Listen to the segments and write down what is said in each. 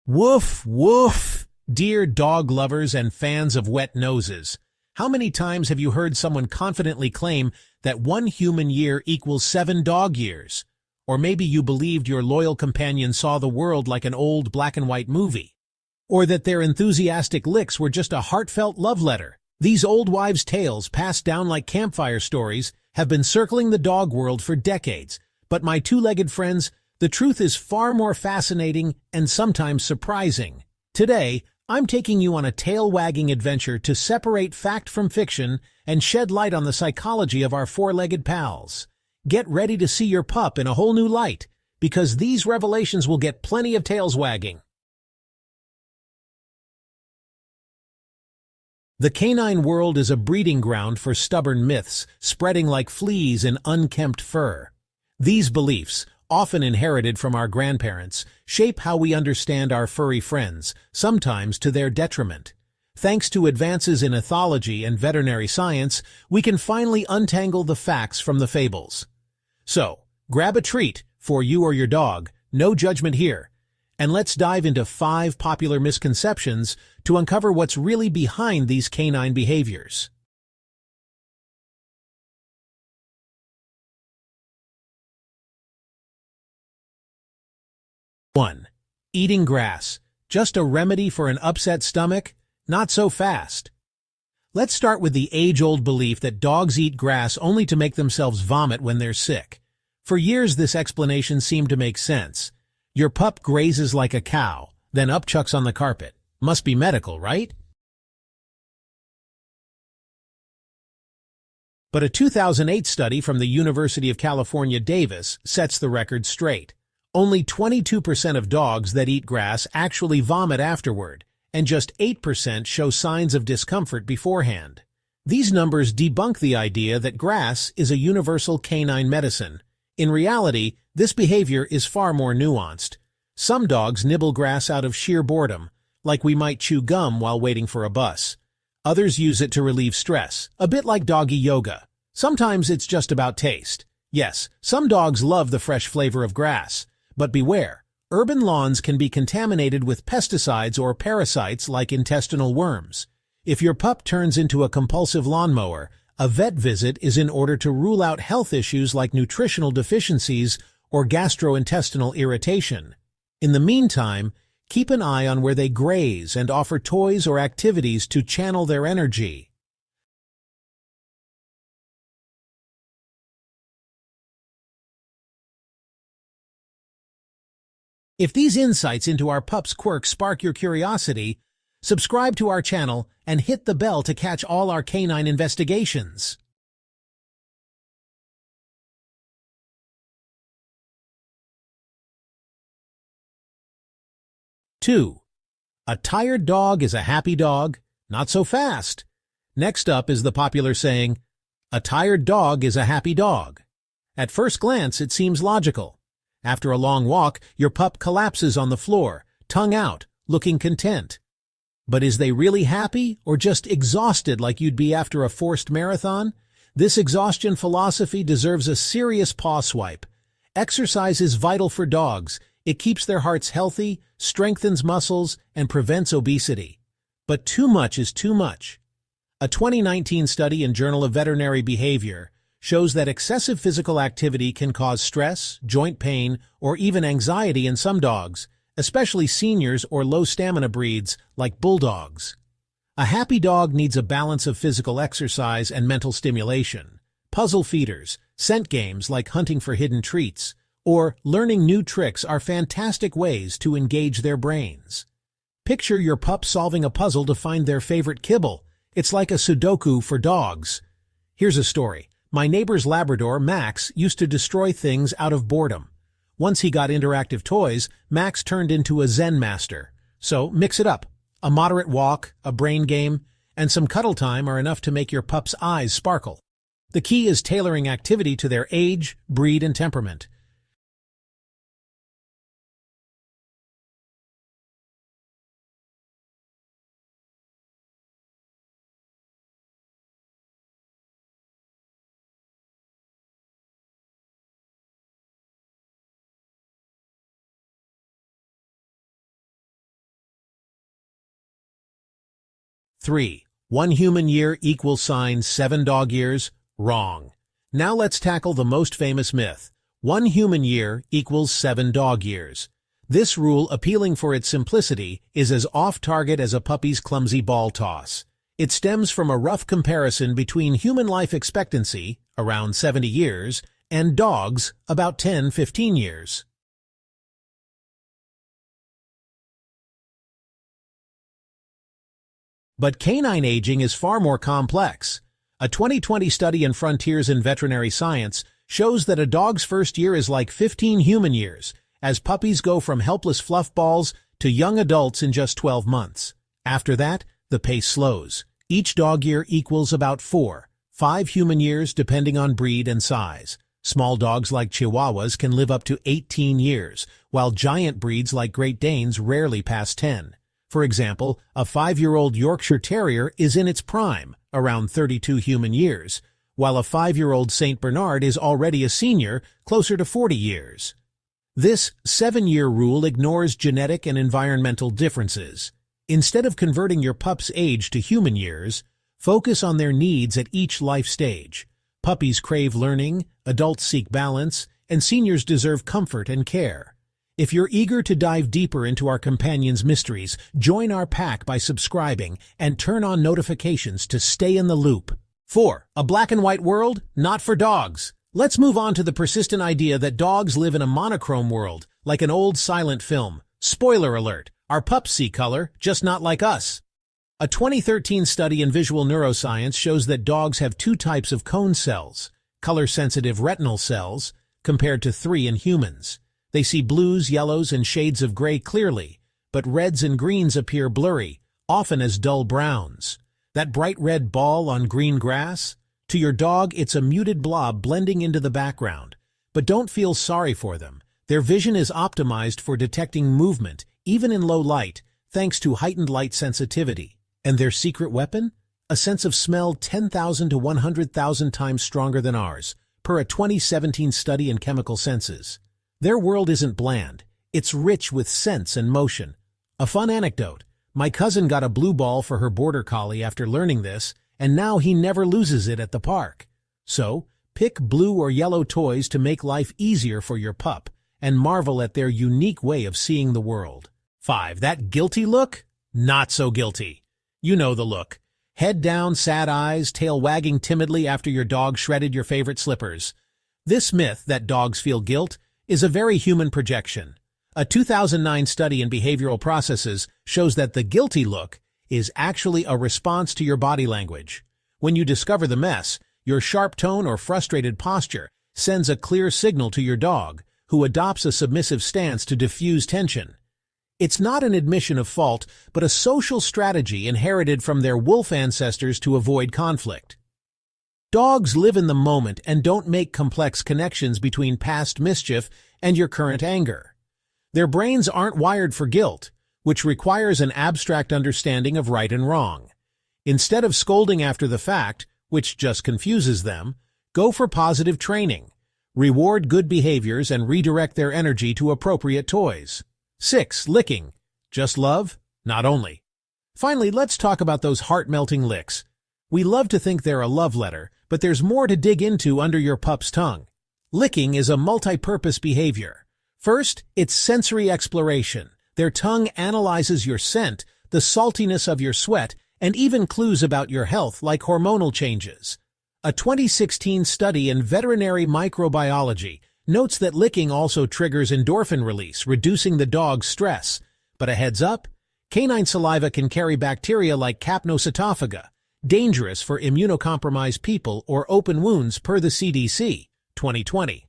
Woof, woof! Dear dog lovers and fans of wet noses, how many times have you heard someone confidently claim that 1 human year equals 7 dog years? Or maybe you believed your loyal companion saw the world like an old black-and-white movie. Or that their enthusiastic licks were just a heartfelt love letter. These old wives' tales, passed down like campfire stories, have been circling the dog world for decades. But my two-legged friends, the truth is far more fascinating and sometimes surprising. Today, I'm taking you on a tail-wagging adventure to separate fact from fiction and shed light on the psychology of our four-legged pals. Get ready to see your pup in a whole new light, because these revelations will get plenty of tails wagging. The canine world is a breeding ground for stubborn myths, spreading like fleas in unkempt fur. These beliefs, often inherited from our grandparents, shape how we understand our furry friends, sometimes to their detriment. Thanks to advances in ethology and veterinary science, we can finally untangle the facts from the fables. So, grab a treat for you or your dog, no judgment here, and let's dive into 5 popular misconceptions to uncover what's really behind these canine behaviors. 1. Eating grass. Just a remedy for an upset stomach? Not so fast. Let's start with the age-old belief that dogs eat grass only to make themselves vomit when they're sick. For years this explanation seemed to make sense. Your pup grazes like a cow, then upchucks on the carpet. Must be medical, right? But a 2008 study from the University of California, Davis sets the record straight. Only 22% of dogs that eat grass actually vomit afterward, and just 8% show signs of discomfort beforehand. These numbers debunk the idea that grass is a universal canine medicine. In reality, this behavior is far more nuanced. Some dogs nibble grass out of sheer boredom, like we might chew gum while waiting for a bus. Others use it to relieve stress, a bit like doggy yoga. Sometimes it's just about taste. Yes, some dogs love the fresh flavor of grass. But beware, urban lawns can be contaminated with pesticides or parasites like intestinal worms. If your pup turns into a compulsive lawnmower, a vet visit is in order to rule out health issues like nutritional deficiencies or gastrointestinal irritation. In the meantime, keep an eye on where they graze and offer toys or activities to channel their energy. If these insights into our pup's quirks spark your curiosity, subscribe to our channel and hit the bell to catch all our canine investigations. 2. A tired dog is a happy dog? Not so fast. Next up is the popular saying, a tired dog is a happy dog. At first glance, it seems logical. After a long walk, your pup collapses on the floor, tongue out, looking content. But is they really happy or just exhausted like you'd be after a forced marathon? This exhaustion philosophy deserves a serious paw swipe. Exercise is vital for dogs. It keeps their hearts healthy, strengthens muscles, and prevents obesity. But too much is too much. A 2019 study in Journal of Veterinary Behavior shows that excessive physical activity can cause stress, joint pain, or even anxiety in some dogs, especially seniors or low-stamina breeds like bulldogs. A happy dog needs a balance of physical exercise and mental stimulation. Puzzle feeders, scent games like hunting for hidden treats, or learning new tricks are fantastic ways to engage their brains. Picture your pup solving a puzzle to find their favorite kibble. It's like a Sudoku for dogs. Here's a story. My neighbor's Labrador, Max, used to destroy things out of boredom. Once he got interactive toys, Max turned into a Zen master. So mix it up. A moderate walk, a brain game, and some cuddle time are enough to make your pup's eyes sparkle. The key is tailoring activity to their age, breed, and temperament. 3. 1 human year equals 7 dog years. Wrong. Now let's tackle the most famous myth. 1 human year equals 7 dog years. This rule, appealing for its simplicity, is as off-target as a puppy's clumsy ball toss. It stems from a rough comparison between human life expectancy, around 70 years, and dogs, about 10-15 years. But canine aging is far more complex. A 2020 study in Frontiers in Veterinary Science shows that a dog's first year is like 15 human years, as puppies go from helpless fluff balls to young adults in just 12 months. After that, the pace slows. Each dog year equals about 4-5 human years depending on breed and size. Small dogs like Chihuahuas can live up to 18 years, while giant breeds like Great Danes rarely pass 10. For example, a 5-year-old Yorkshire Terrier is in its prime, around 32 human years, while a 5-year-old St. Bernard is already a senior, closer to 40 years. This 7-year rule ignores genetic and environmental differences. Instead of converting your pup's age to human years, focus on their needs at each life stage. Puppies crave learning, adults seek balance, and seniors deserve comfort and care. If you're eager to dive deeper into our companions' mysteries, join our pack by subscribing and turn on notifications to stay in the loop. 4. A black and white world? Not for dogs. Let's move on to the persistent idea that dogs live in a monochrome world, like an old silent film. Spoiler alert, our pups see color, just not like us. A 2013 study in visual neuroscience shows that dogs have 2 types of cone cells, color-sensitive retinal cells, compared to 3 in humans. They see blues, yellows, and shades of gray clearly, but reds and greens appear blurry, often as dull browns. That bright red ball on green grass? To your dog, it's a muted blob blending into the background. But don't feel sorry for them. Their vision is optimized for detecting movement, even in low light, thanks to heightened light sensitivity. And their secret weapon? A sense of smell 10,000 to 100,000 times stronger than ours, per a 2017 study in chemical senses. Their world isn't bland. It's rich with scents and motion. A fun anecdote. My cousin got a blue ball for her border collie after learning this, and now he never loses it at the park. So, pick blue or yellow toys to make life easier for your pup, and marvel at their unique way of seeing the world. 5. That guilty look? Not so guilty. You know the look. Head down, sad eyes, tail wagging timidly after your dog shredded your favorite slippers. This myth that dogs feel guilt is a very human projection. A 2009 study in behavioral processes shows that the guilty look is actually a response to your body language. When you discover the mess, your sharp tone or frustrated posture sends a clear signal to your dog, who adopts a submissive stance to diffuse tension. It's not an admission of fault, but a social strategy inherited from their wolf ancestors to avoid conflict. Dogs live in the moment and don't make complex connections between past mischief and your current anger. Their brains aren't wired for guilt, which requires an abstract understanding of right and wrong. Instead of scolding after the fact, which just confuses them, go for positive training. Reward good behaviors and redirect their energy to appropriate toys. 6. Licking. Just love? Not only. Finally, let's talk about those heart-melting licks. We love to think they're a love letter, but there's more to dig into under your pup's tongue. Licking is a multi-purpose behavior. First, it's sensory exploration. Their tongue analyzes your scent, the saltiness of your sweat, and even clues about your health like hormonal changes. A 2016 study in veterinary microbiology notes that licking also triggers endorphin release, reducing the dog's stress. But a heads up, canine saliva can carry bacteria like Capnocytophaga, dangerous for immunocompromised people or open wounds per the CDC, 2020.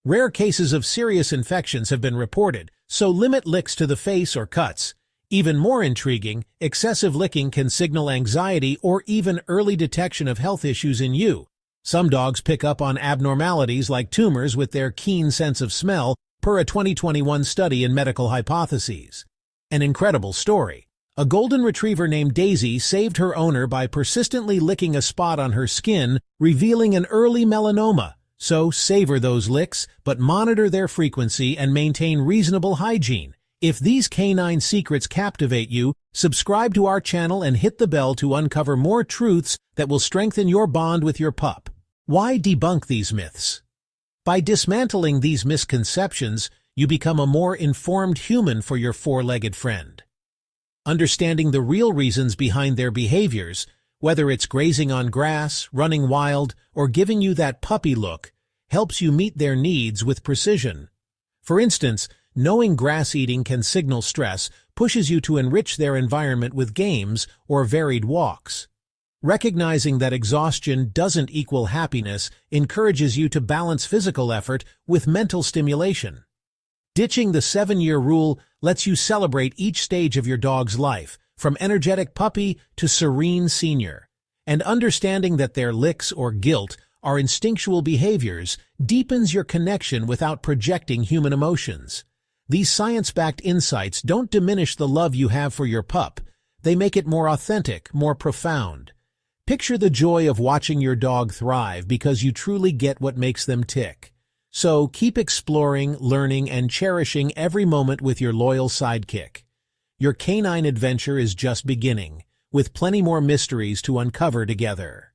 Rare cases of serious infections have been reported, so limit licks to the face or cuts. Even more intriguing, excessive licking can signal anxiety or even early detection of health issues in you. Some dogs pick up on abnormalities like tumors with their keen sense of smell, per a 2021 study in Medical Hypotheses. An incredible story. A golden retriever named Daisy saved her owner by persistently licking a spot on her skin, revealing an early melanoma. So savor those licks, but monitor their frequency and maintain reasonable hygiene. If these canine secrets captivate you, subscribe to our channel and hit the bell to uncover more truths that will strengthen your bond with your pup. Why debunk these myths? By dismantling these misconceptions, you become a more informed human for your four-legged friend. Understanding the real reasons behind their behaviors, whether it's grazing on grass, running wild, or giving you that puppy look, helps you meet their needs with precision. For instance, knowing grass eating can signal stress pushes you to enrich their environment with games or varied walks. Recognizing that exhaustion doesn't equal happiness encourages you to balance physical effort with mental stimulation. Ditching the 7-year rule lets you celebrate each stage of your dog's life, from energetic puppy to serene senior. And understanding that their licks or guilt are instinctual behaviors deepens your connection without projecting human emotions. These science-backed insights don't diminish the love you have for your pup. They make it more authentic, more profound. Picture the joy of watching your dog thrive because you truly get what makes them tick. So keep exploring, learning, and cherishing every moment with your loyal sidekick. Your canine adventure is just beginning, with plenty more mysteries to uncover together.